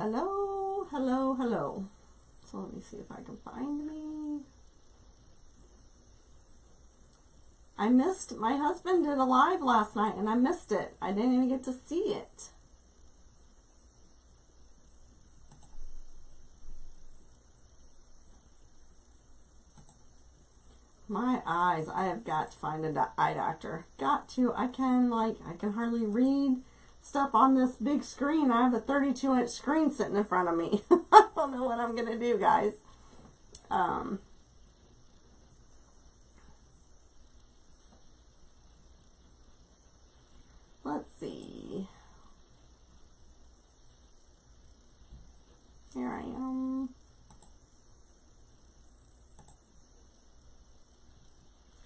Hello, hello, hello. So let me see if I can find me. I missed, my husband did a live last night and I missed it. I didn't even get to see it. My eyes, I have got to find an eye doctor. Got to. I can hardly read stuff on this big screen. I have a 32-inch screen sitting in front of me. I don't know what I'm going to do, guys. Let's see. Here I am.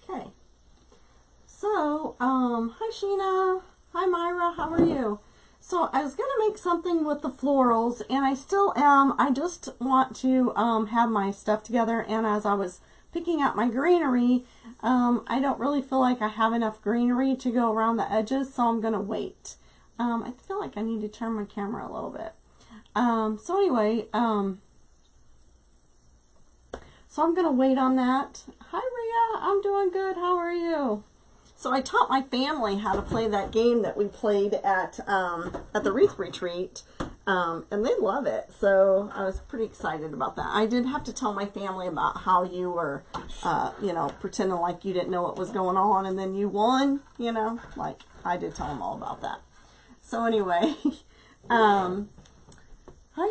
Okay. So, hi Sheena. Hi Myra, how are you? So I was going to make something with the florals, and I still am. I just want to have my stuff together, and as I was picking out my greenery, I don't really feel like I have enough greenery to go around the edges, so I'm going to wait. I feel like I need to turn my camera a little bit. So anyway, so I'm going to wait on that. Hi Rhea, I'm doing good. How are you? So I taught my family how to play that game that we played at the Wreath retreat, and they love it. So I was pretty excited about that. I did have to tell my family about how you were, you know, pretending like you didn't know what was going on, and then you won, you know, like I did tell them all about that. So anyway, hi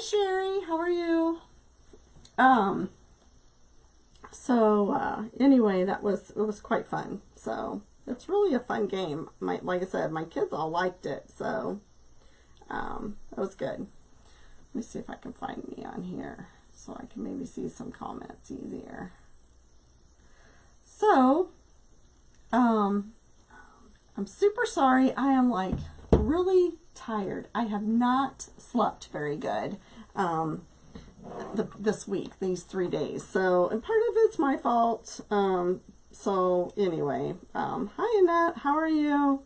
Sherry, how are you? Anyway, it was quite fun. So it's really a fun game. Like I said, my kids all liked it, so it was good. Let me see if I can find me on here so I can maybe see some comments easier. So, I'm super sorry. I am like really tired. I have not slept very good this week, these 3 days. So, and part of it's my fault. So anyway, hi Annette, how are you?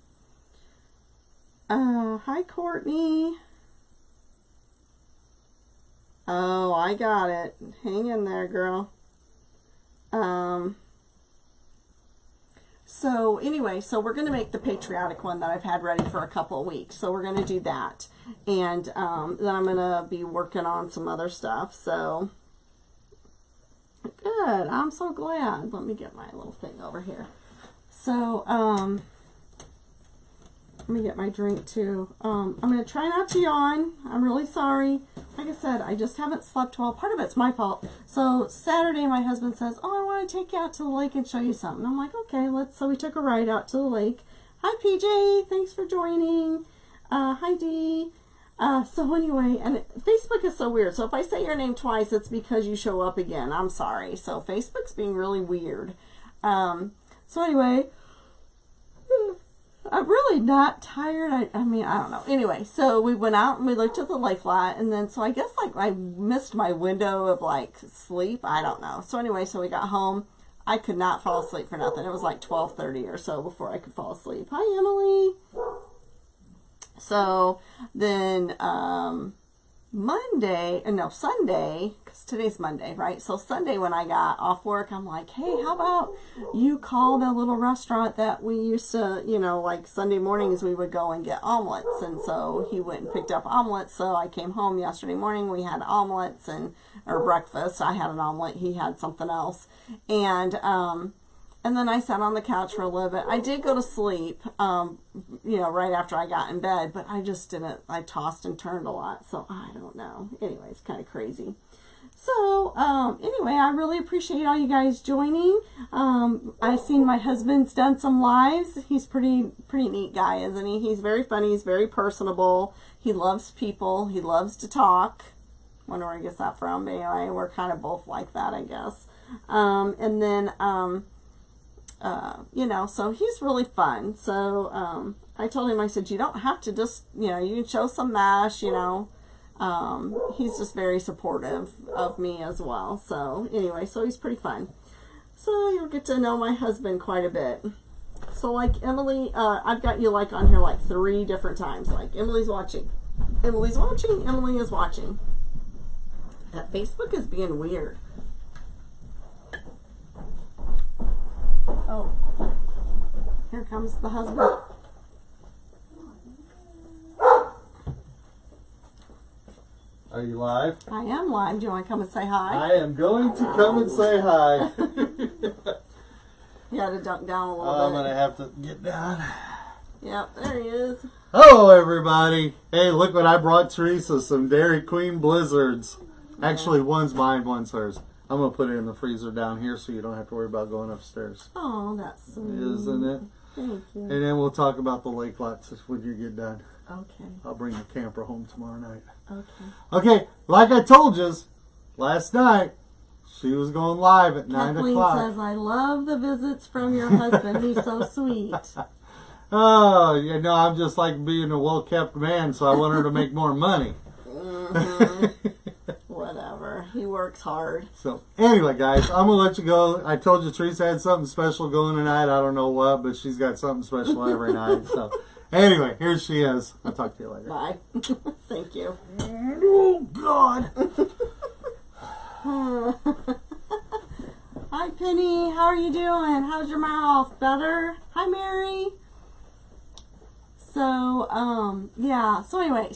Hi Courtney. Oh, I got it. Hang in there, girl. So anyway, so we're going to make the patriotic one that I've had ready for a couple of weeks. So we're going to do that. And then I'm going to be working on some other stuff. So good. I'm so glad. Let me get my little thing over here. So, let me get my drink too. I'm going to try not to yawn. I'm really sorry. Like I said, I just haven't slept well. Part of it's my fault. So Saturday, my husband says, oh, I want to take you out to the lake and show you something. I'm like, okay, so we took a ride out to the lake. Hi, PJ. Thanks for joining. Hi, Dee. So anyway, and Facebook is so weird. So if I say your name twice, it's because you show up again. I'm sorry. So Facebook's being really weird. So anyway, I'm really not tired. I mean, I don't know. Anyway, so we went out and we looked at the lake lot, and then, so I guess like I missed my window of like sleep. I don't know. So anyway, so we got home. I could not fall asleep for nothing. It was like 12:30 or so before I could fall asleep. Hi, Emily. So then Sunday, because today's Monday, right? So Sunday when I got off work, I'm like, hey, how about you call the little restaurant that we used to, you know, like Sunday mornings we would go and get omelets. And so he went and picked up omelets. So I came home yesterday morning, we had omelets or breakfast. I had an omelet, he had something else. And then I sat on the couch for a little bit. I did go to sleep, you know, right after I got in bed, but I just didn't, I tossed and turned a lot, so I don't know. Anyway, it's kind of crazy. So, anyway, I really appreciate all you guys joining. I've seen my husband's done some lives. He's pretty neat guy, isn't he? He's very funny. He's very personable. He loves people. He loves to talk. Wonder where he gets that from, but anyway, we're kind of both like that, I guess. And then, you know, so he's really fun. So, I told him, I said, you don't have to just, you know, you can show some mesh, you know. He's just very supportive of me as well. So, anyway, so he's pretty fun. So, you'll get to know my husband quite a bit. So, like, Emily, I've got you, like, on here, like, 3 different times. Like, Emily's watching. Emily's watching. Emily is watching. That Facebook is being weird. Oh, here comes the husband. Are you live? I am live. Do you want to come and say hi? I am going to come and say hi. You had to dunk down a little I'm bit. going to have to get down. Yep, there he is. Hello, everybody. Hey, look what I brought Teresa, some Dairy Queen Blizzards. Actually, one's mine, one's hers. I'm going to put it in the freezer down here so you don't have to worry about going upstairs. Oh, that's sweet. Isn't it? Thank you. And then we'll talk about the lake lots when you get done. Okay. I'll bring the camper home tomorrow night. Okay. Okay, like I told you last night, she was going live at 9 Kathleen o'clock. says, I love the visits from your husband. He's so sweet. Oh, you know, I'm just like being a well-kept man, so I want her to make more money. Mm-hmm. Whatever. He works hard. So, anyway, guys, I'm going to let you go. I told you Teresa had something special going tonight. I don't know what, but she's got something special every night. So, anyway, here she is. I'll talk to you later. Bye. Thank you. Oh, God. Hi, Penny. How are you doing? How's your mouth? Better? Hi, Mary. So, yeah. So anyway,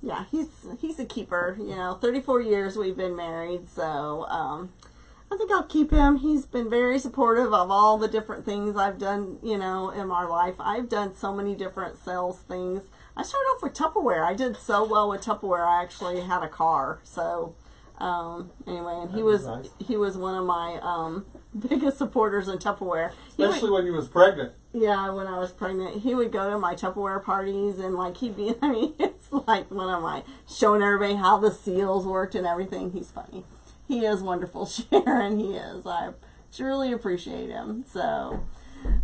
yeah, he's a keeper. You know, 34 years we've been married. So, I think I'll keep him. He's been very supportive of all the different things I've done, you know, in our life. I've done so many different sales things. I started off with Tupperware. I did so well with Tupperware. I actually had a car. So, anyway, and he was one of my biggest supporters in Tupperware. Especially when you was pregnant. Yeah, when I was pregnant, he would go to my Tupperware parties and like he'd be, I mean, it's like one of my showing everybody how the seals worked and everything. He's funny. He is wonderful, Sharon. He is. I truly appreciate him. So,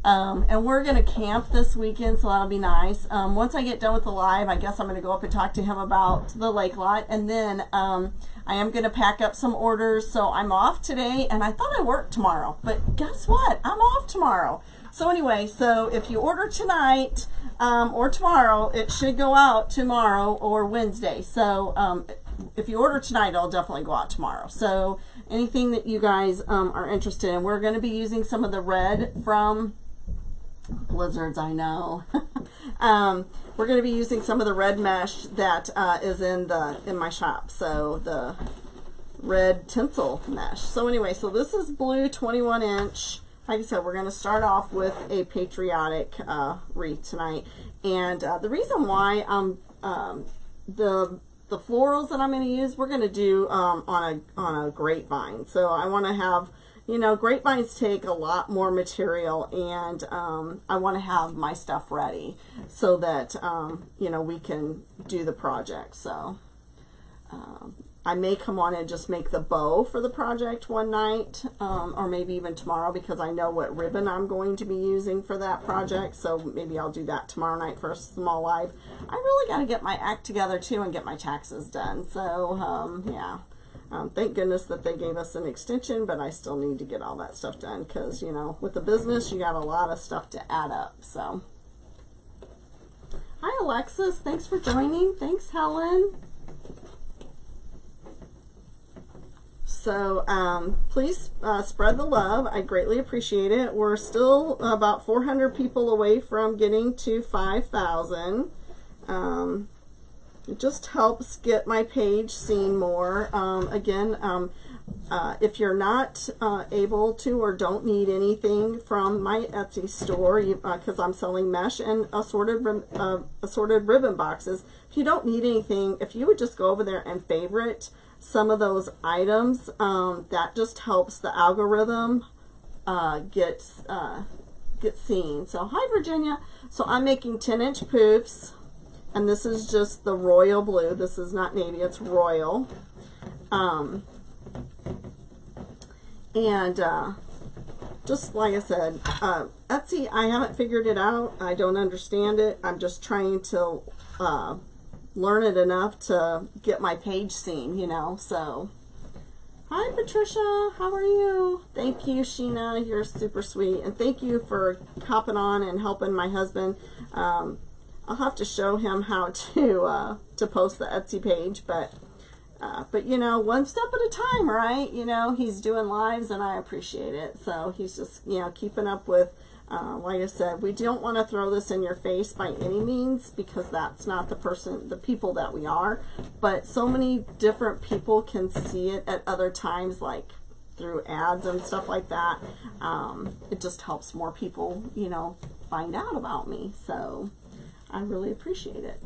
and we're going to camp this weekend, so that'll be nice. Once I get done with the live, I guess I'm going to go up and talk to him about the lake lot. And then I am going to pack up some orders. So I'm off today, and I thought I worked tomorrow. But guess what? I'm off tomorrow. So anyway, so if you order tonight or tomorrow, it should go out tomorrow or Wednesday. So if you order tonight, it'll definitely go out tomorrow. So anything that you guys are interested in, we're going to be using some of the red from Blizzards, I know. We're going to be using some of the red mesh that is in my shop. So the red tinsel mesh. So anyway, so this is blue 21 inch. Like I said, we're going to start off with a patriotic wreath tonight. And the reason why the florals that I'm going to use, we're going to do on a grapevine. So I want to have, you know, grapevines take a lot more material, and I want to have my stuff ready so that, you know, we can do the project. So I may come on and just make the bow for the project one night, or maybe even tomorrow, because I know what ribbon I'm going to be using for that project. So maybe I'll do that tomorrow night for a small live. I really got to get my act together too and get my taxes done. So yeah, thank goodness that they gave us an extension, but I still need to get all that stuff done because, you know, with the business you got a lot of stuff to add up. So hi Alexis, thanks for joining. Thanks Helen. So please spread the love. I greatly appreciate it. We're still about 400 people away from getting to 5,000. It just helps get my page seen more. Again, if you're not able to or don't need anything from my Etsy store, because I'm selling mesh and assorted ribbon boxes, if you don't need anything, if you would just go over there and favorite some of those items, that just helps the algorithm get seen. So hi Virginia. So I'm making 10-inch poofs, and this is just the royal blue. This is not navy, it's royal. Just like I said, Etsy, I haven't figured it out. I don't understand it. I'm just trying to learn it enough to get my page seen, you know. So hi Patricia, how are you? Thank you Sheena, you're super sweet, and thank you for hopping on and helping my husband. I'll have to show him how to post the Etsy page, but But you know, one step at a time, right? You know, he's doing lives and I appreciate it. So he's just, you know, keeping up with, like I said, we don't want to throw this in your face by any means, because that's not the people that we are. But so many different people can see it at other times, like through ads and stuff like that. It just helps more people, you know, find out about me. So I really appreciate it.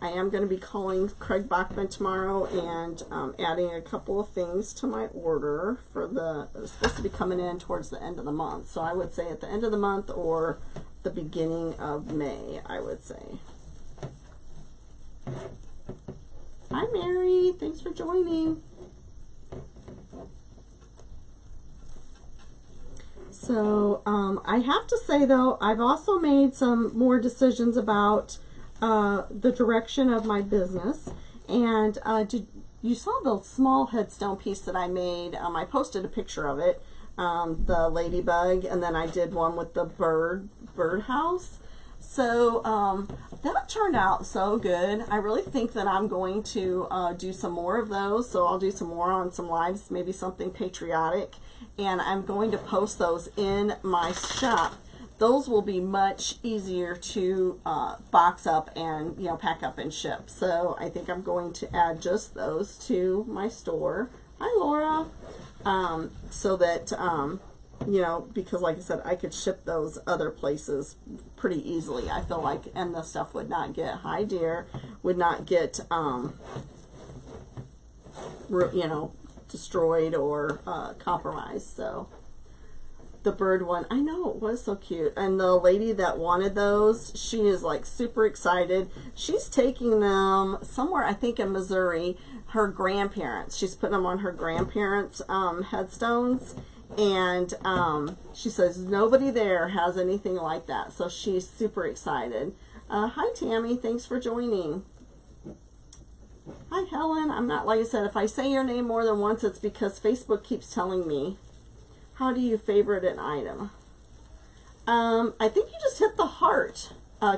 I am going to be calling Craig Bachman tomorrow and adding a couple of things to my order for it's supposed to be coming in towards the end of the month. So I would say at the end of the month or the beginning of May, I would say. Hi, Mary. Thanks for joining. So I have to say, though, I've also made some more decisions about the direction of my business. And you saw the small headstone piece that I made. I posted a picture of it, the ladybug, and then I did one with the birdhouse. So that turned out so good. I really think that I'm going to do some more of those. So I'll do some more on some lives, maybe something patriotic, and I'm going to post those in my shop. Those will be much easier to box up and, you know, pack up and ship. So I think I'm going to add just those to my store. Hi, Laura. So that, you know, because like I said, I could ship those other places pretty easily, I feel like, and the stuff would not get, hi dear, would not get, you know, destroyed or compromised. So the bird one, I know, it was so cute. And the lady that wanted those, she is like super excited. She's taking them somewhere, I think in Missouri, her grandparents. She's putting them on her grandparents' headstones. And she says nobody there has anything like that. So she's super excited. Hi, Tammy. Thanks for joining. Hi, Helen. I'm not, like I said, if I say your name more than once, it's because Facebook keeps telling me. How do you favorite an item? I think you just hit the heart,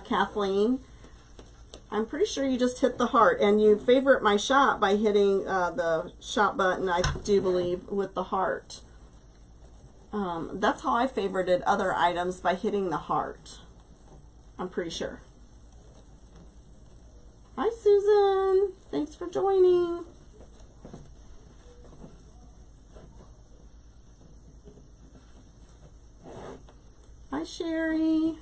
Kathleen. I'm pretty sure you just hit the heart. And you favorite my shop by hitting the shop button, I do believe, with the heart. That's how I favorited other items, by hitting the heart. I'm pretty sure. Hi, Susan. Thanks for joining. Hi, Sherry.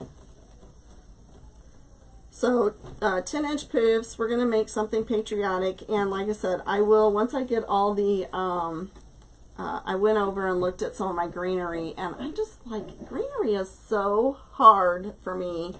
So 10-inch poofs, we're going to make something patriotic. And like I said, I will, once I get all the, I went over and looked at some of my greenery, and I just like, greenery is so hard for me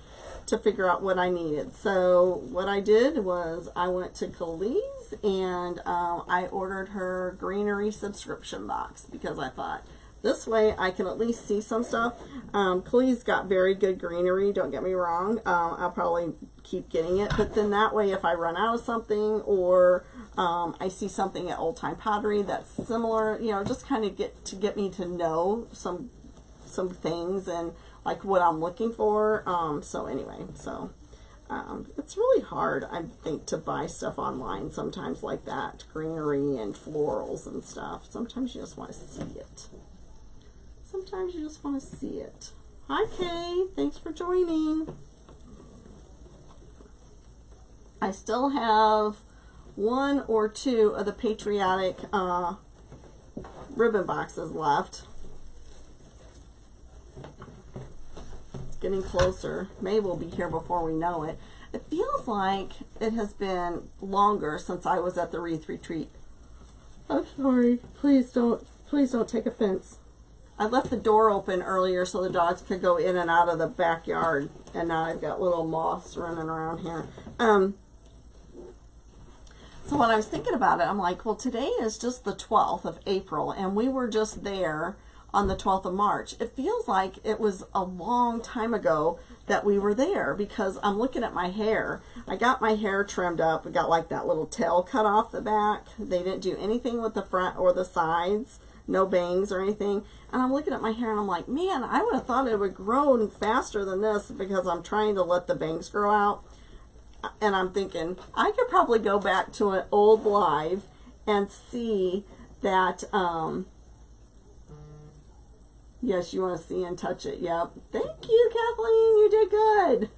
to figure out what I needed. So what I did was I went to Khalees and I ordered her greenery subscription box, because I thought, this way I can at least see some stuff. Khalees got very good greenery, don't get me wrong. I'll probably keep getting it, but then that way if I run out of something, or I see something at Old Time Pottery that's similar, you know, just kind of get me to know some things and like what I'm looking for. So anyway, so it's really hard, I think, to buy stuff online sometimes like that, greenery and florals and stuff. Sometimes you just want to see it. Sometimes you just want to see it. Hi, Kay. Thanks for joining. I still have one or two of the patriotic ribbon boxes left. It's getting closer. May will be here before we know it. It feels like it has been longer since I was at the Wreath retreat. I'm sorry. Please don't take offense. I left the door open earlier so the dogs could go in and out of the backyard, and now I've got little moths running around here. So when I was thinking about it, I'm like, well, today is just the 12th of April, and we were just there on the 12th of March. It feels like it was a long time ago that we were there, because I'm looking at my hair. I got my hair trimmed up. We got like that little tail cut off the back. They didn't do anything with the front or the sides. No bangs or anything. And I'm looking at my hair and I'm like, man, I would have thought it would grow faster than this, because I'm trying to let the bangs grow out. and I'm thinking, I could probably go back to an old live and see that, yes, you want to see and touch it. Yep. Thank you, Kathleen. You did good.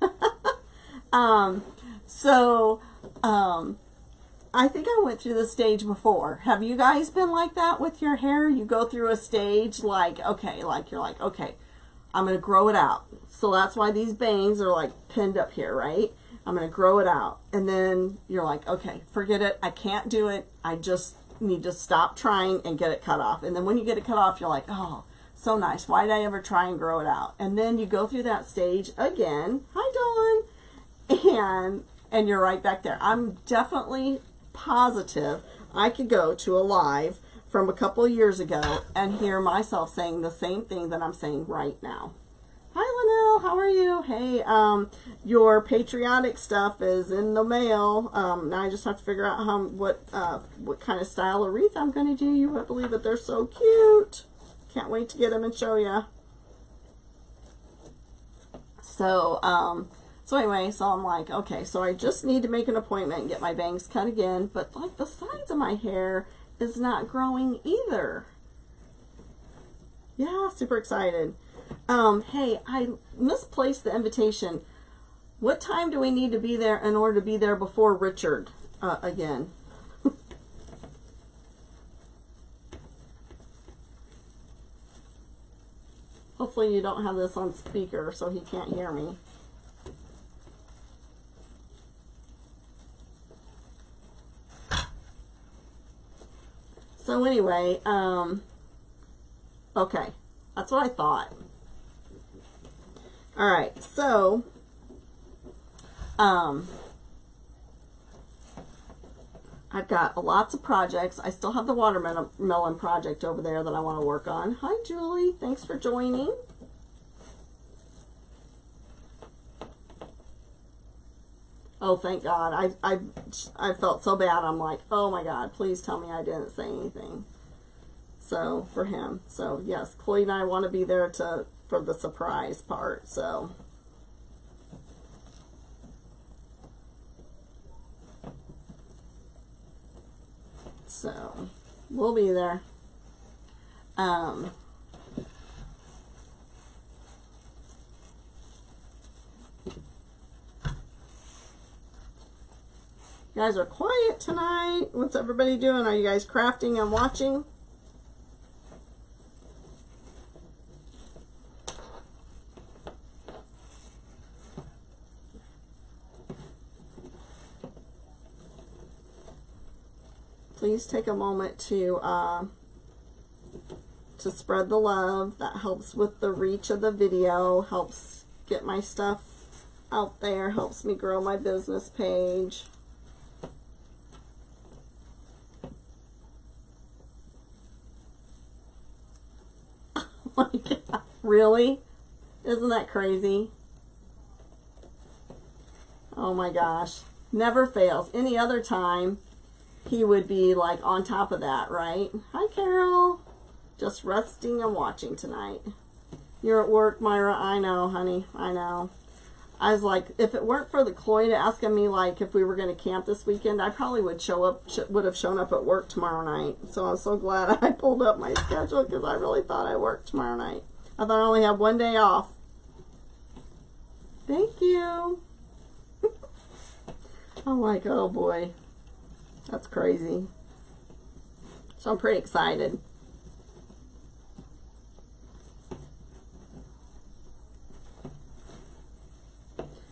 I think I went through the stage before. Have you guys been like that with your hair? You go through a stage like, okay, like you're like, okay, I'm going to grow it out. So that's why these bangs are like pinned up here, right? I'm going to grow it out. And then you're like, okay, forget it. I can't do it. I just need to stop trying and get it cut off. And then when you get it cut off, you're like, oh, so nice. Why did I ever try and grow it out? And then you go through that stage again. Hi, Dawn. And you're right back there. I'm definitely positive I could go to a live from a couple of years ago and hear myself saying the same thing that I'm saying right now. Hi, Linnell. How are you? Hey, your patriotic stuff is in the mail. Now I just have to figure out what kind of style of wreath I'm going to do. You won't believe it. They're so cute. Can't wait to get them and show you. So anyway, so I'm like, okay, so I just need to make an appointment and get my bangs cut again. But like the sides of my hair is not growing either. Yeah, super excited. Hey, I misplaced the invitation. What time do we need to be there in order to be there before Richard again? Hopefully you don't have this on speaker so he can't hear me. So anyway, okay, that's what I thought. All right, so, I've got lots of projects. I still have the watermelon project over there that I want to work on. Hi, Julie. Thanks for joining. Oh, thank God. I felt so bad. I'm like, oh my God, please tell me I didn't say anything. So, for him. So, yes, Chloe and I want to be there for the surprise part, so. So, we'll be there. You guys are quiet tonight. What's everybody doing? Are you guys crafting and watching? Please take a moment to spread the love. That helps with the reach of the video, helps get my stuff out there, helps me grow my business page. Oh my God, really? Isn't that crazy? Oh my gosh, never fails. Any other time he would be like on top of that, right? Hi, Carol. Just resting and watching tonight. You're at work, Myra. I know, honey. I know. I was like, if it weren't for the Cloyd asking me like if we were going to camp this weekend, I probably would would have shown up at work tomorrow night. So I'm so glad I pulled up my schedule because I really thought I worked tomorrow night. I thought I only had one day off. Thank you. I'm like, oh boy, that's crazy. So I'm pretty excited.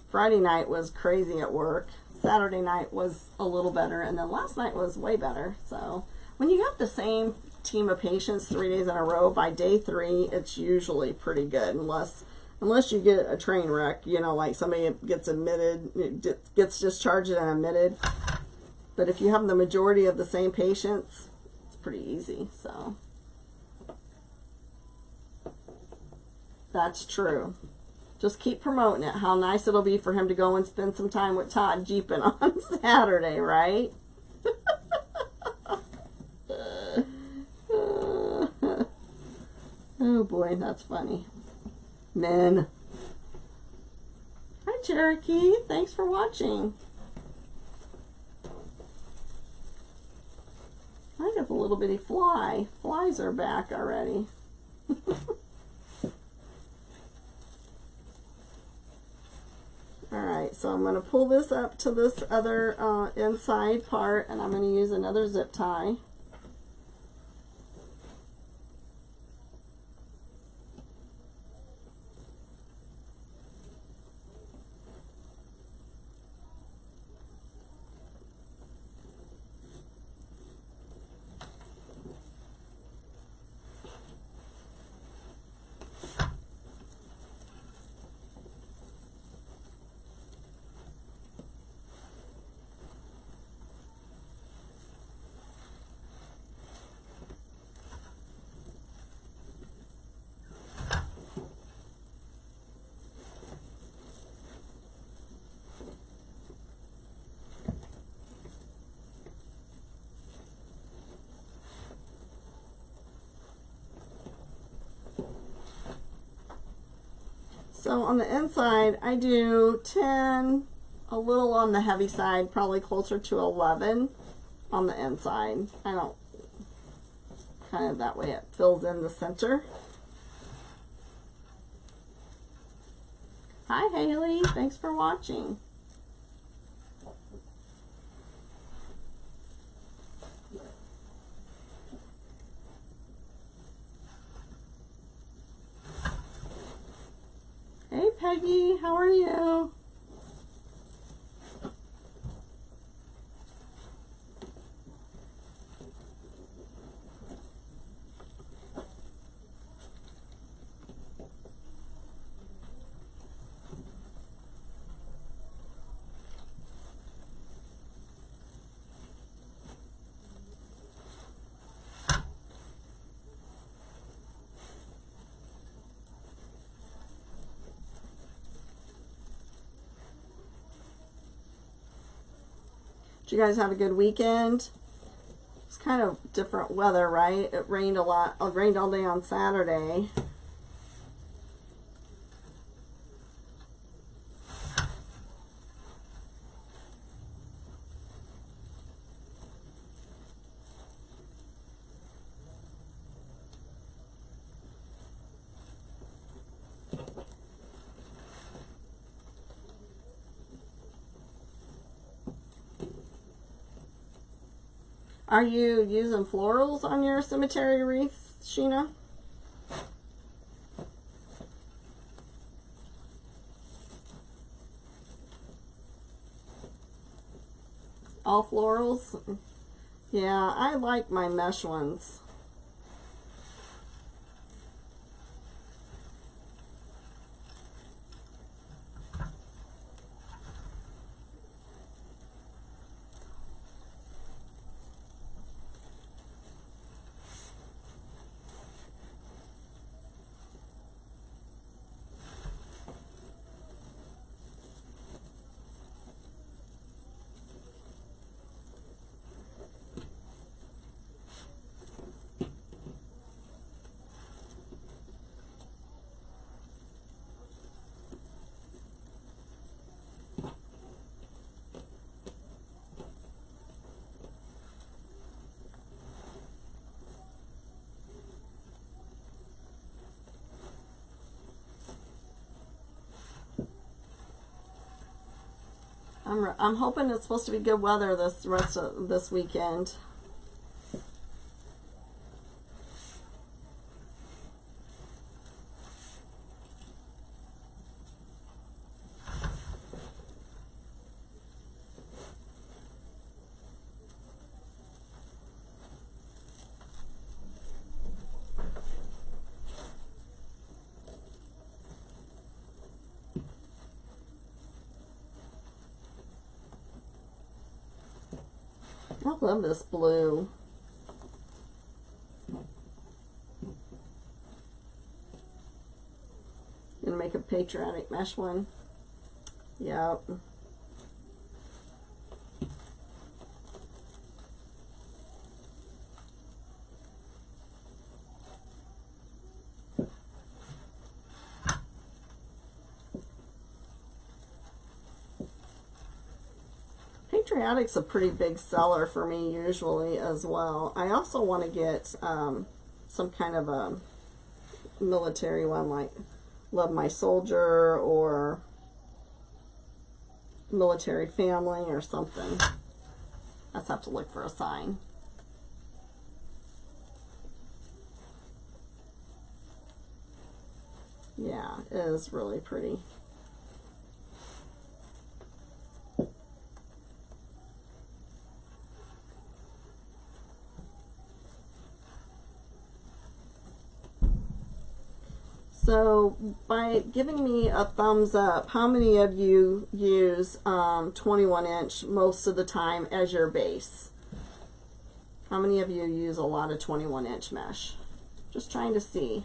Friday night was crazy at work. Saturday night was a little better, and then last night was way better. So when you have the same team of patients 3 days in a row, by day 3, it's usually pretty good, unless you get a train wreck, you know, like somebody gets admitted, gets discharged and admitted. But if you have the majority of the same patients, it's pretty easy. So that's true. Just keep promoting it. How nice it'll be for him to go and spend some time with Todd jeeping on Saturday, right? Oh boy, that's funny. Men. Hi, Cherokee. Thanks for watching. little bitty fly. Flies are back already. Alright, so I'm going to pull this up to this other inside part, and I'm going to use another zip tie. So on the inside, I do 10, a little on the heavy side, probably closer to 11 on the inside. I don't, kind of that way it fills in the center. Hi Haley, thanks for watching. Hey Peggy, how are you? Did you guys have a good weekend? It's kind of different weather, right? It rained a lot. It rained all day on Saturday. Are you using florals on your cemetery wreaths, Sheena? All florals? Yeah, I like my mesh ones. I'm hoping it's supposed to be good weather this rest of this weekend. I love this blue. Gonna make a patriotic mesh one. Yep. Hey Patriotic's a pretty big seller for me usually as well. I also want to get some kind of a military one, like Love My Soldier or Military Family or something. I just have to look for a sign. Yeah, it is really pretty. So by giving me a thumbs up, how many of you use 21 inch most of the time as your base? How many of you use a lot of 21 inch mesh? Just trying to see.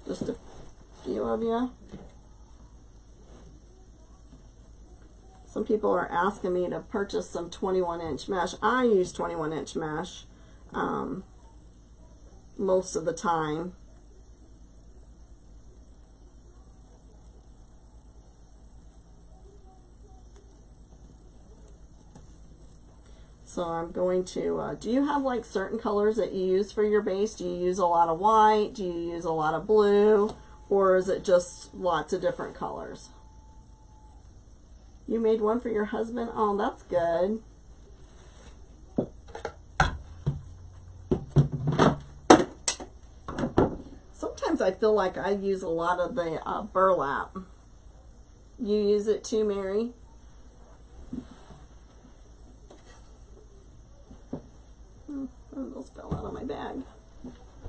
Just a few of you. Some people are asking me to purchase some 21 inch mesh. I use 21 inch mesh most of the time. So I'm going to, do you have like certain colors that you use for your base? Do you use a lot of white? Do you use a lot of blue? Or is it just lots of different colors? You made one for your husband? Oh, that's good. Sometimes I feel like I use a lot of the burlap. You use it too, Mary? Those fell out of my bag,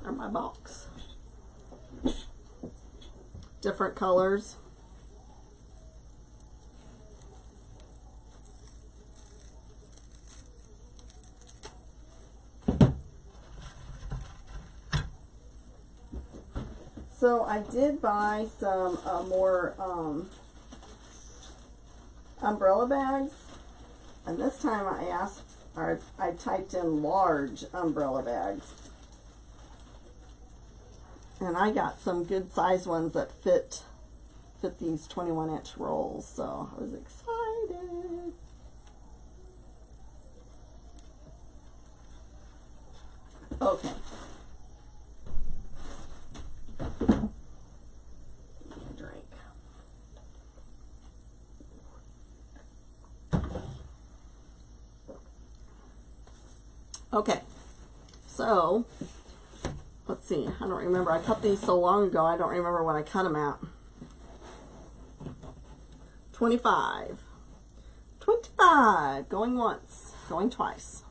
or my box. Different colors. So I did buy some more umbrella bags, and this time I typed in large umbrella bags, and I got some good size ones that fit these 21 inch rolls, so I was excited. Okay. Drink. Okay, so let's see. I don't remember. I cut these so long ago. I don't remember what I cut them at. 25. 25. Going once. Going twice.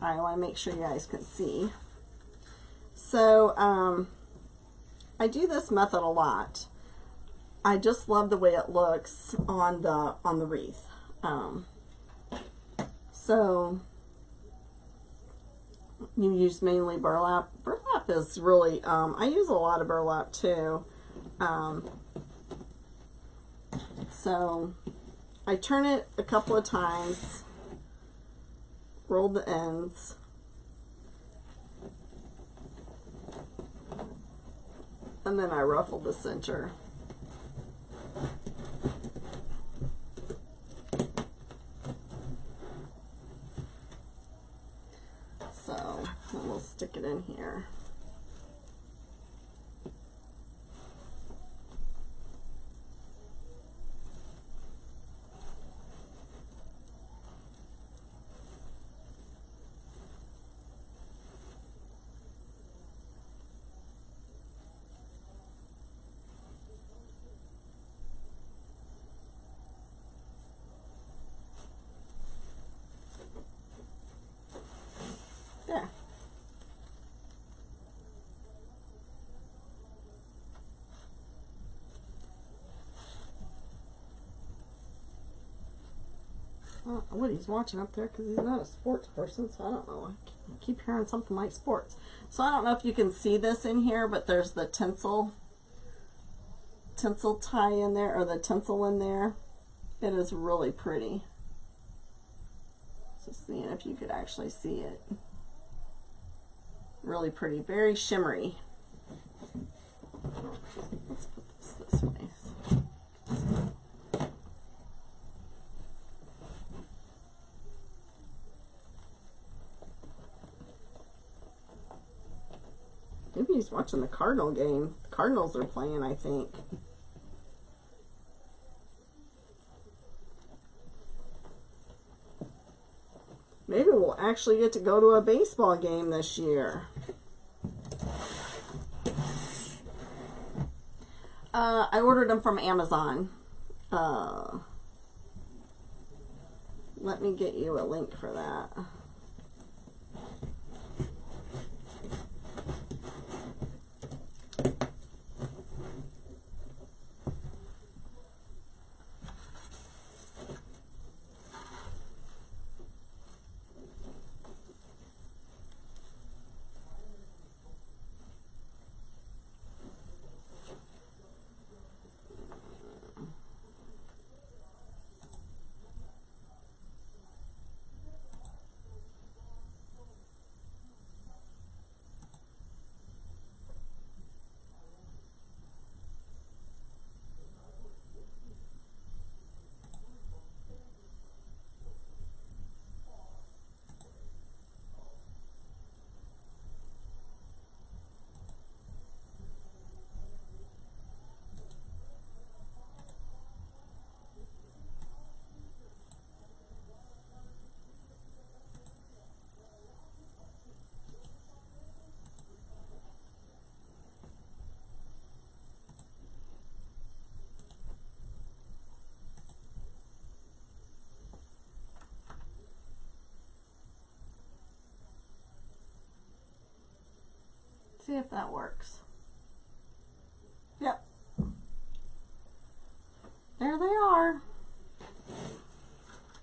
All right, I want to make sure you guys can see. So I do this method a lot. I just love the way it looks on the wreath. So you use mainly burlap. Burlap is really, I use a lot of burlap too. So I turn it a couple of times, roll the ends, and then I ruffle the center. So we'll stick it in here. There. Well, Woody's watching up there because he's not a sports person, so I don't know. I keep hearing something like sports. So I don't know if you can see this in here, but there's the tinsel tie in there, or the tinsel in there. It is really pretty. So Just seeing if you could actually see it. Really pretty, very shimmery. Let's put this way. Maybe he's watching the Cardinal game. The Cardinals are playing, I think. Maybe we'll actually get to go to a baseball game this year. I ordered them from Amazon. Let me get you a link for that. See if that works. Yep. There they are.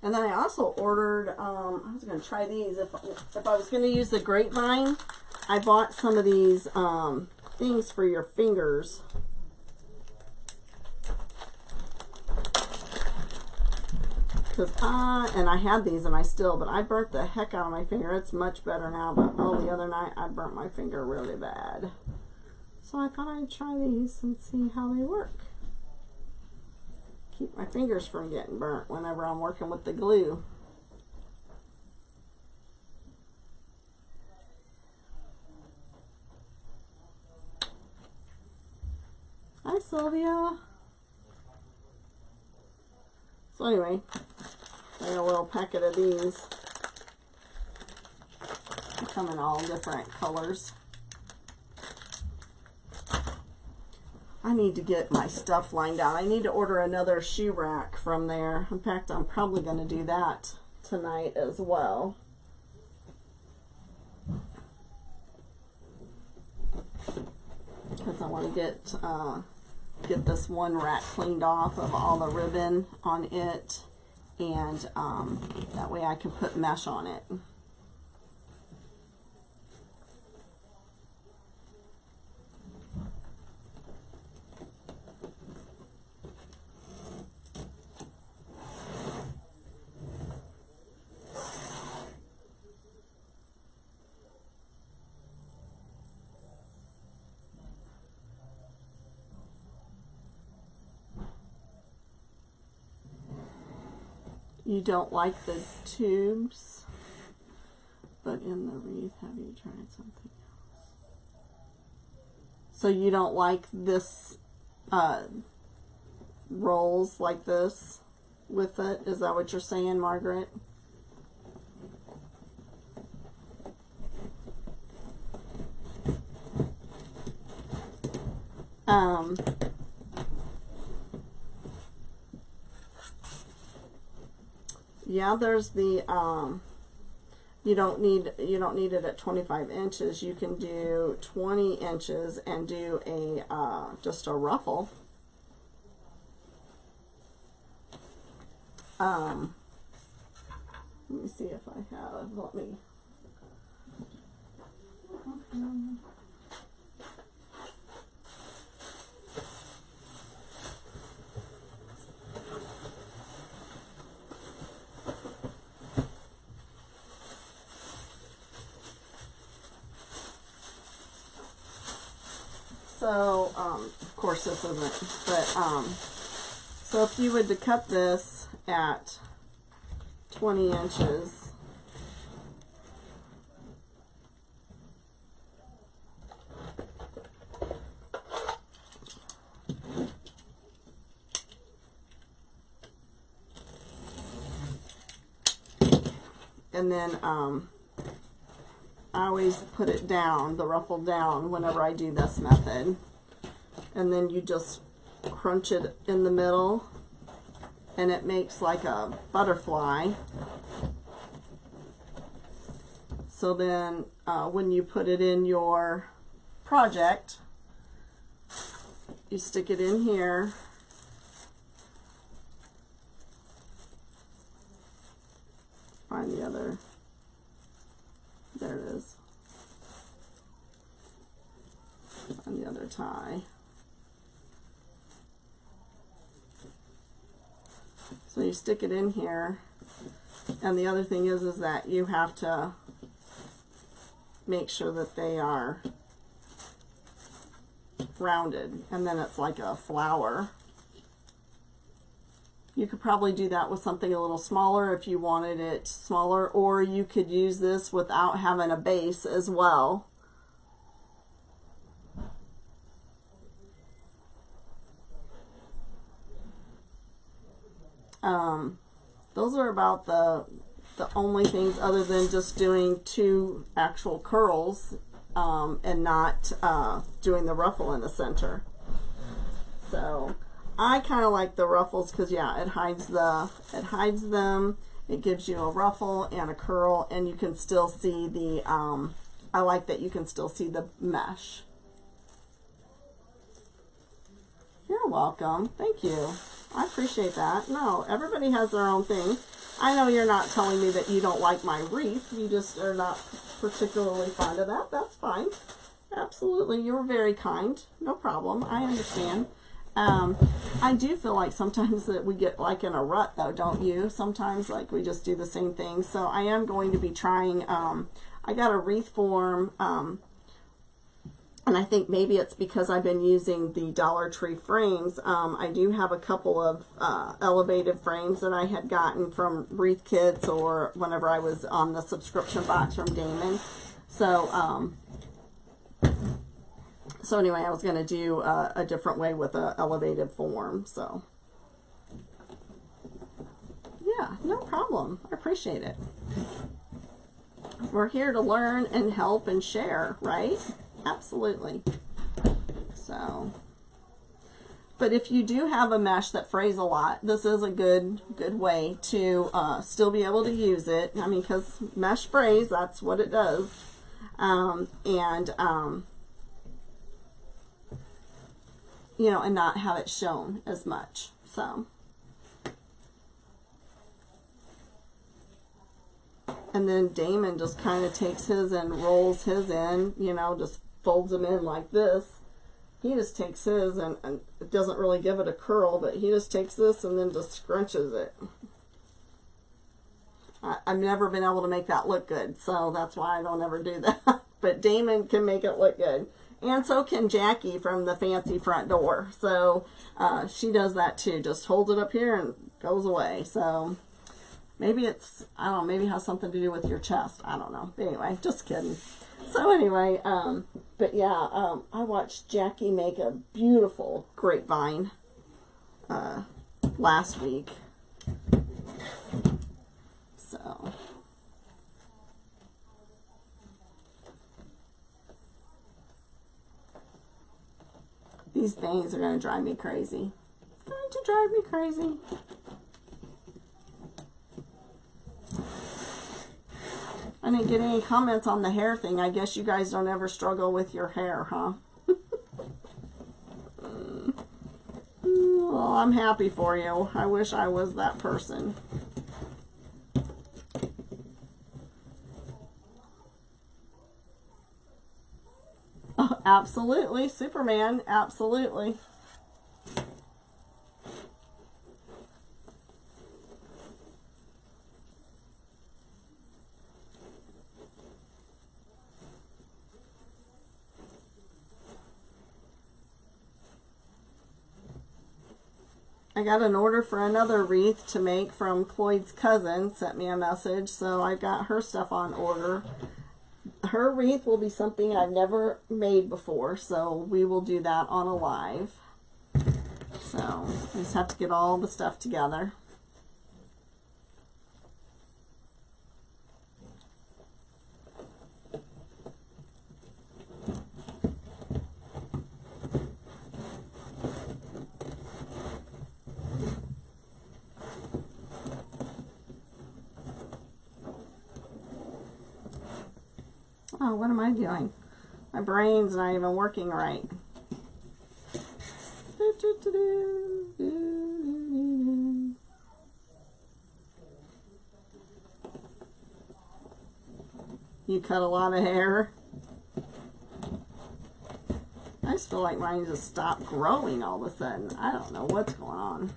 And then I also ordered, I was going to try these. If I was going to use the grapevine, I bought some of these things for your fingers. And I had these and but I burnt the heck out of my finger. It's much better now, but the other night I burnt my finger really bad. So I thought I'd try these and see how they work. Keep my fingers from getting burnt whenever I'm working with the glue. Hi, Sylvia. So anyway, I got a little packet of these. They come in all different colors. I need to get my stuff lined out. I need to order another shoe rack from there. In fact, I'm probably going to do that tonight as well. Because I want to get this one rack cleaned off of all the ribbon on it, and that way I can put mesh on it. You don't like the tubes, but in the wreath, have you tried something else? So you don't like this rolls like this with it? Is that what you're saying, Margaret? Yeah, there's the you don't need it at 25 inches. You can do 20 inches and do a just a ruffle. Let me see if I have. Let me. So, of course this isn't, but, so if you were to cut this at 20 inches, and then, I always put it down, the ruffle down, whenever I do this method. And then you just crunch it in the middle, and it makes like a butterfly. So then when you put it in your project, you stick it in here. Find the other. There it is. On the other tie. So you stick it in here, and the other thing is that you have to make sure that they are rounded, and then it's like a flower. You could probably do that with something a little smaller if you wanted it smaller, or you could use this without having a base as well. Those are about the only things, other than just doing 2 actual curls and not doing the ruffle in the center. So I kind of like the ruffles because, yeah, it hides them. It gives you a ruffle and a curl, and you can still see the I like that you can still see the mesh. You're welcome. Thank you. I appreciate that. No, everybody has their own thing. I know you're not telling me that you don't like my wreath. You just are not particularly fond of that. That's fine. Absolutely. You were very kind. No problem. I understand. I do feel like sometimes that we get like in a rut, though, don't you? Sometimes like we just do the same thing. So I am going to be trying, I got a wreath form, and I think maybe it's because I've been using the Dollar Tree frames. I do have a couple of elevated frames that I had gotten from Wreath Kits, or whenever I was on the subscription box from Damon. So, so anyway, I was going to do a different way with a elevated form. So, yeah, no problem. I appreciate it. We're here to learn and help and share, right? Absolutely. So, but if you do have a mesh that frays a lot, this is a good way to still be able to use it. I mean, because mesh frays, that's what it does. You know, and not have it shown as much. So, and then Damon just kind of takes his and rolls his in, you know, just folds them in like this. He just takes his and it doesn't really give it a curl, but he just takes this and then just scrunches it. I've never been able to make that look good, so that's why I don't ever do that. But Damon can make it look good. And so can Jackie from the Fancy Front Door. So she does that too. Just holds it up here and goes away. So maybe it's, I don't know, maybe it has something to do with your chest. I don't know. But anyway, just kidding. So anyway, but yeah, I watched Jackie make a beautiful grapevine last week. So these bangs are going to drive me crazy. It's going to drive me crazy. I didn't get any comments on the hair thing. I guess you guys don't ever struggle with your hair, huh? Well, I'm happy for you. I wish I was that person. Oh, absolutely, Superman, absolutely. I got an order for another wreath to make from Cloyd's cousin, sent me a message, so I got her stuff on order. Her wreath will be something I've never made before, so we will do that on a live. So I just have to get all the stuff together. Oh, what am I doing? My brain's not even working right. You cut a lot of hair. I just feel like mine just stopped growing all of a sudden. I don't know what's going on.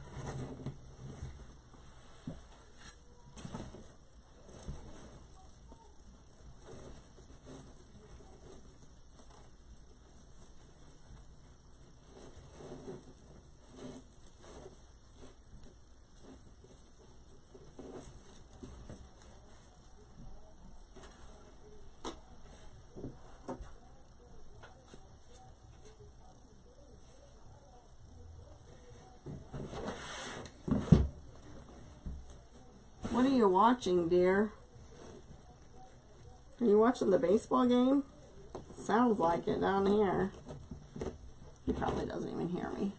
What are you watching, dear? Are you watching the baseball game? Sounds like it down here. He probably doesn't even hear me.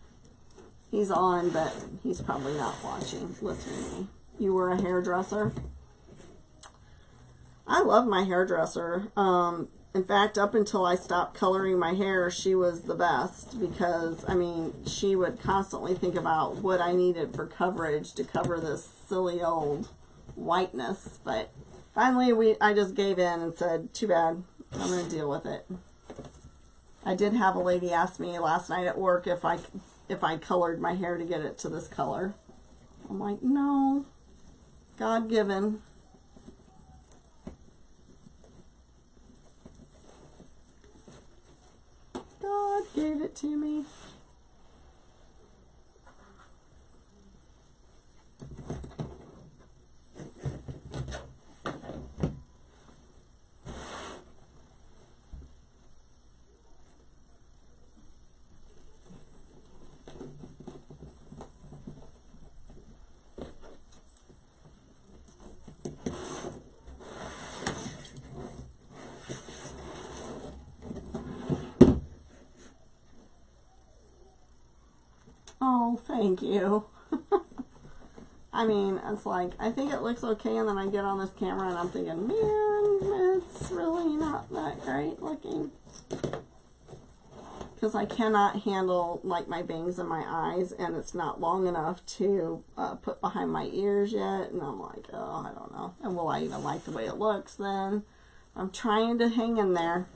He's on, but he's probably not watching, listening to me. You were a hairdresser? I love my hairdresser. In fact, up until I stopped coloring my hair, she was the best because, I mean, she would constantly think about what I needed for coverage to cover this silly old whiteness. But finally, I just gave in and said, too bad, I'm going to deal with it. I did have a lady ask me last night at work if I colored my hair to get it to this color. I'm like, no, God-given. God gave it to me. Oh, thank you. I mean, it's like, I think it looks okay, and then I get on this camera and I'm thinking, man, it's really not that great looking. Because I cannot handle, like, my bangs in my eyes, and it's not long enough to put behind my ears yet. And I'm like, oh, I don't know. And will I even like the way it looks then? I'm trying to hang in there.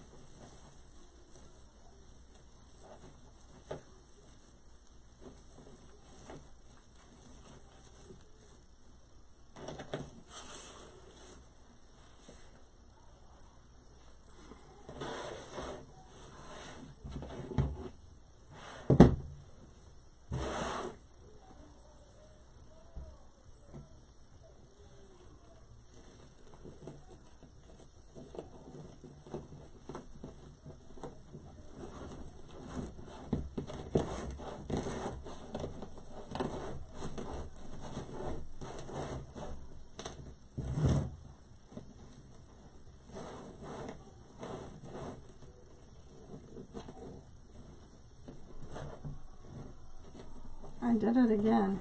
I did it again.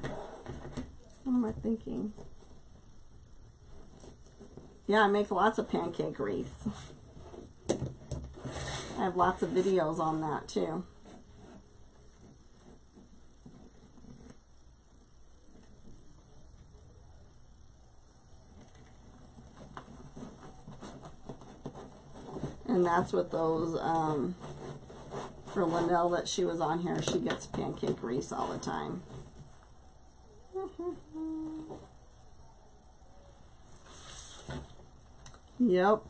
What am I thinking? Yeah, I make lots of pancake wreaths. I have lots of videos on that too. And that's what those, for Linnell that she was on here, she gets pancake wreaths all the time. Yep.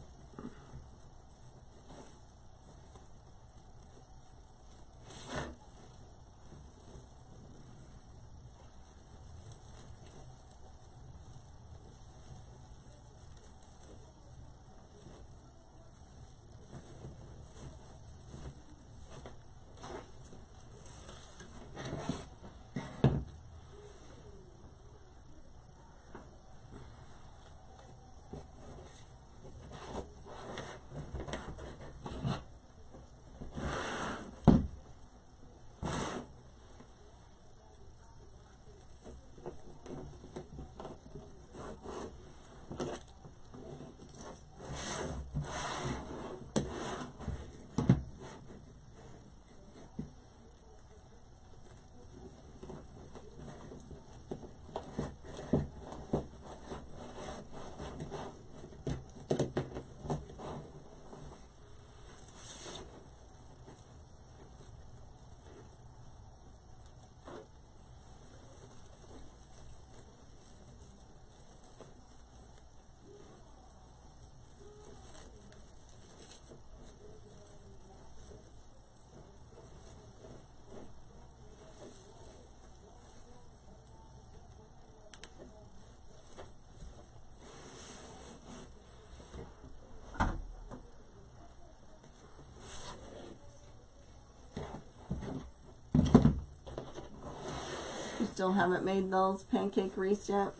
You still haven't made those pancake wreaths yet?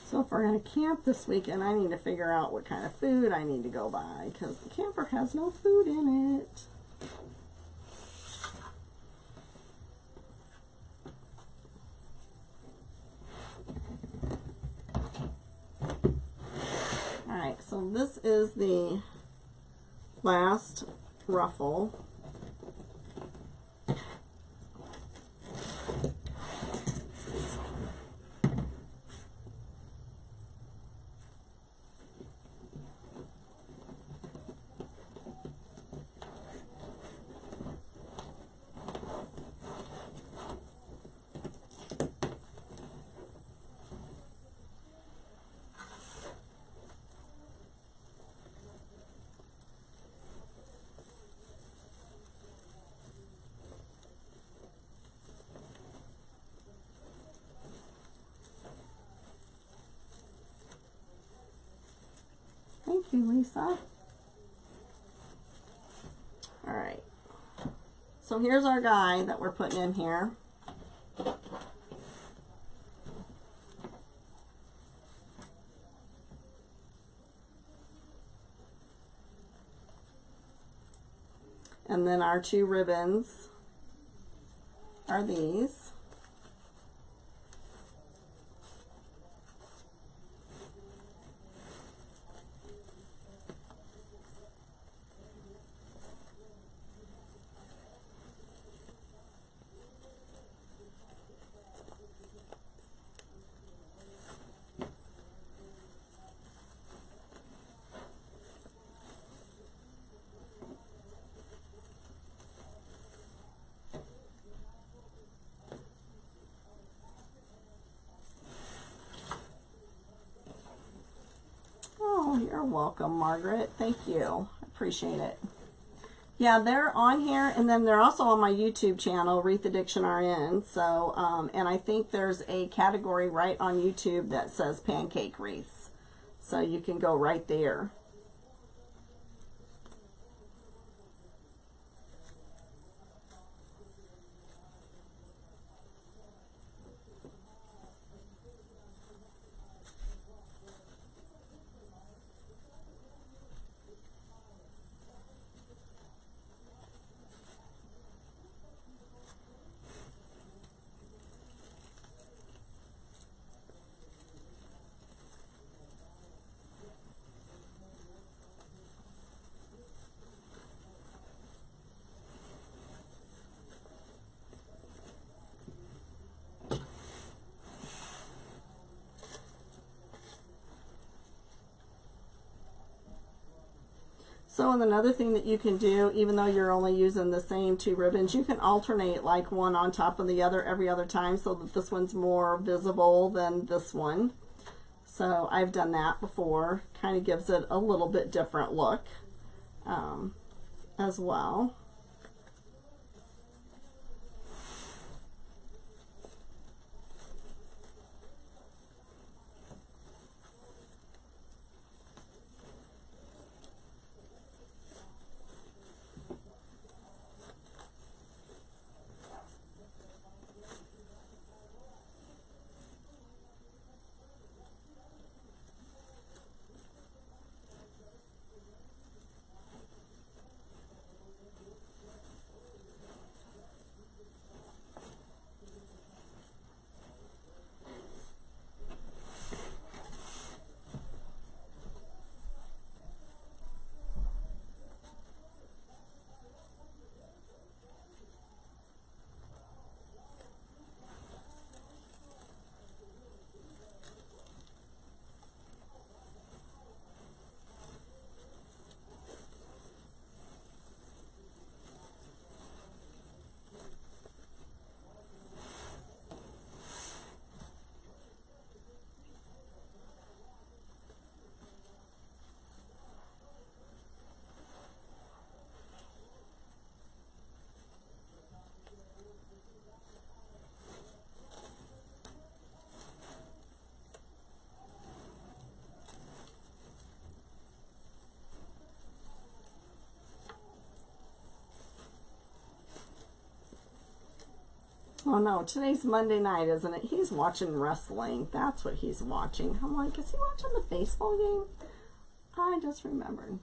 So if we're going to camp this weekend, I need to figure out what kind of food I need to go buy because the camper has no food in it. Alright, so this is the last ruffle. Thank you, Lisa. All right. So here's our guy that we're putting in here. And then our two ribbons are these. Oh, you're welcome, Margaret. Thank you. I appreciate it. Yeah, they're on here, and then they're also on my YouTube channel, Wreath Addiction RN. So, and I think there's a category right on YouTube that says pancake wreaths. So you can go right there. So and another thing that you can do, even though you're only using the same two ribbons, you can alternate like one on top of the other every other time so that this one's more visible than this one. So I've done that before. Kind of gives it a little bit different look as well. Oh no, today's Monday night, isn't it? He's watching wrestling. That's what he's watching. I'm like, is he watching the baseball game? I just remembered.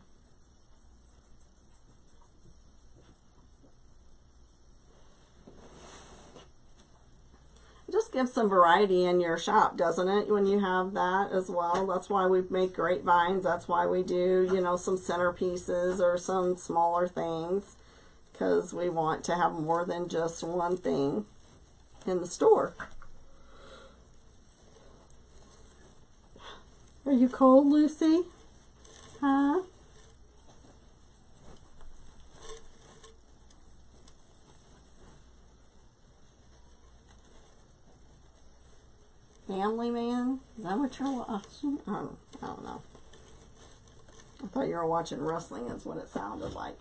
It just gives some variety in your shop, doesn't it? When you have that as well. That's why we make grapevines. That's why we do, you know, some centerpieces or some smaller things. Because we want to have more than just one thing in the store. Are you cold, Lucy? Huh? Family Man? Is that what you're watching? I don't know. I thought you were watching wrestling, is what it sounded like.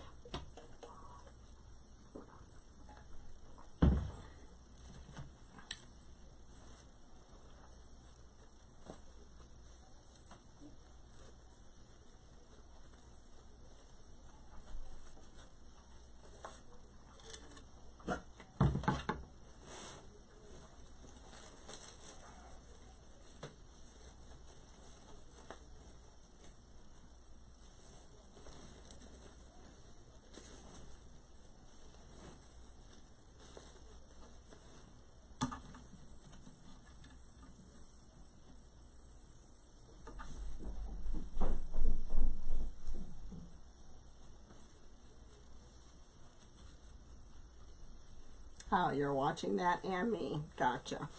Oh, you're watching that and me. Gotcha.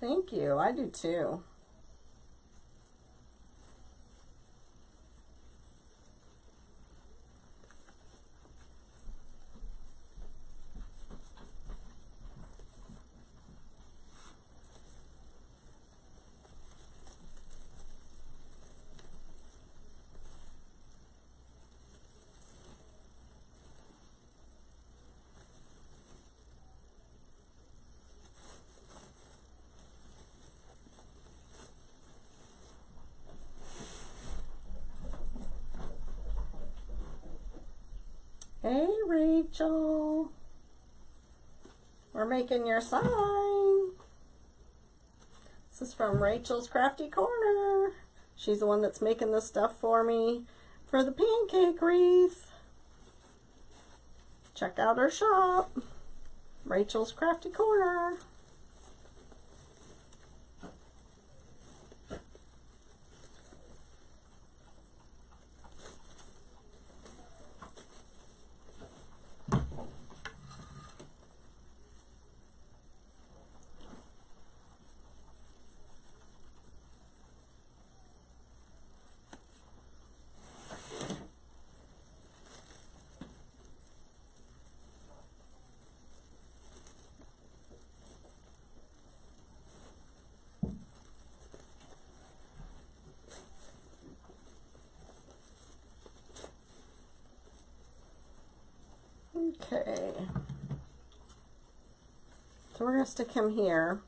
Thank you. I do too. Hey, Rachel. We're making your sign. This is from Rachel's Crafty Corner. She's the one that's making this stuff for me for the pancake wreath. Check out her shop, Rachel's Crafty Corner. Okay, so we're going to stick him here,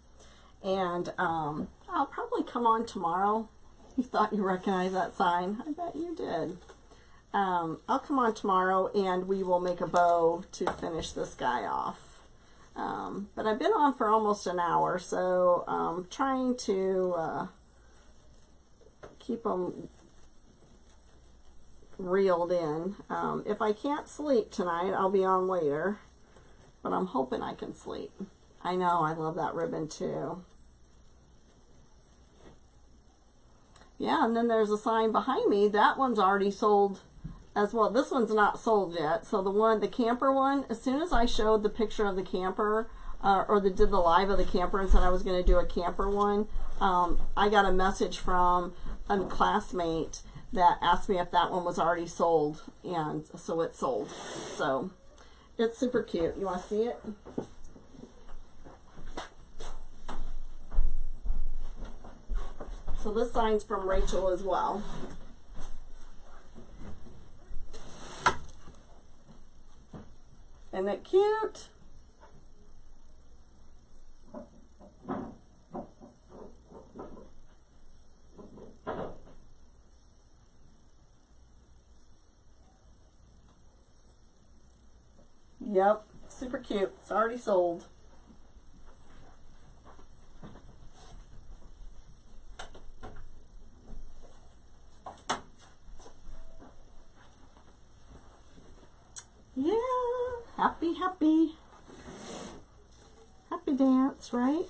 and I'll probably come on tomorrow. You thought you recognized that sign? I bet you did. I'll come on tomorrow and we will make a bow to finish this guy off. But I've been on for almost an hour, so I'm trying to keep them reeled in. If I can't sleep tonight, I'll be on later, but I'm hoping I can sleep. I know, I love that ribbon too. Yeah, and then there's a sign behind me. That one's already sold as well. This one's not sold yet. So the camper one, as soon as I showed the picture of the camper, did the live of the camper and said I was going to do a camper one, I got a message from a classmate that asked me if that one was already sold, and so it's sold. So it's super cute. You want to see it? So this sign's from Rachel as well. Isn't it cute? Yep, super cute. It's already sold. Yeah, happy dance, right?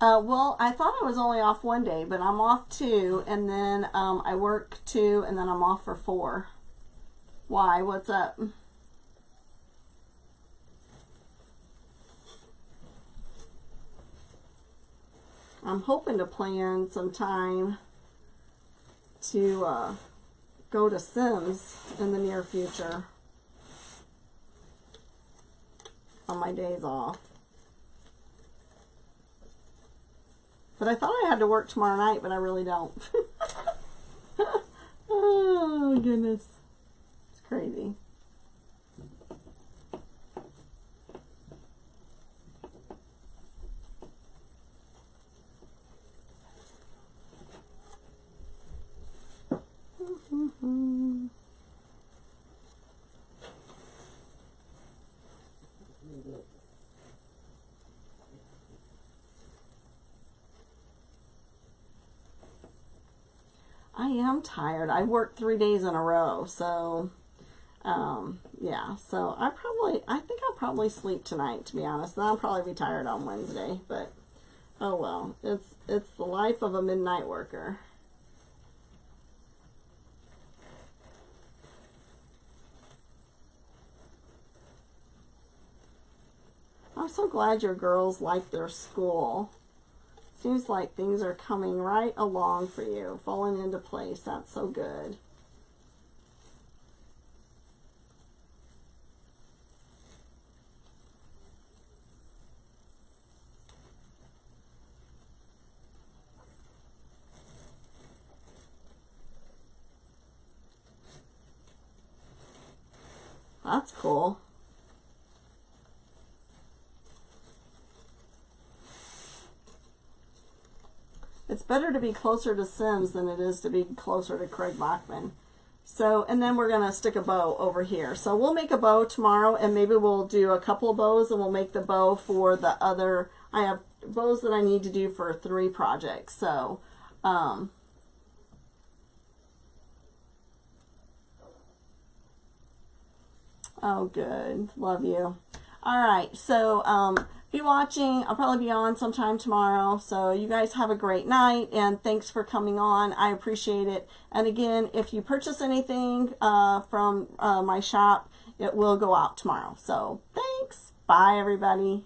Well, I thought I was only off one day, but I'm off 2, and then I work 2, and then I'm off for 4. Why? What's up? I'm hoping to plan some time to go to Sims in the near future on my days off. But I thought I had to work tomorrow night, but I really don't. Oh, goodness. It's crazy. I am tired. I worked 3 days in a row, so yeah. So I think I'll probably sleep tonight, to be honest. Then I'll probably be tired on Wednesday, but oh well. It's the life of a midnight worker. I'm so glad your girls like their school. Seems like things are coming right along for you, falling into place. That's so good. That's cool. It's better to be closer to Sims than it is to be closer to Craig Bachman. So, and then we're going to stick a bow over here. So we'll make a bow tomorrow, and maybe we'll do a couple of bows, and we'll make the bow for the other. I have bows that I need to do for 3 projects. So, oh, good. Love you. All right. So, be watching. I'll probably be on sometime tomorrow. So you guys have a great night, and thanks for coming on. I appreciate it. And again, if you purchase anything from my shop, it will go out tomorrow. So thanks. Bye, everybody.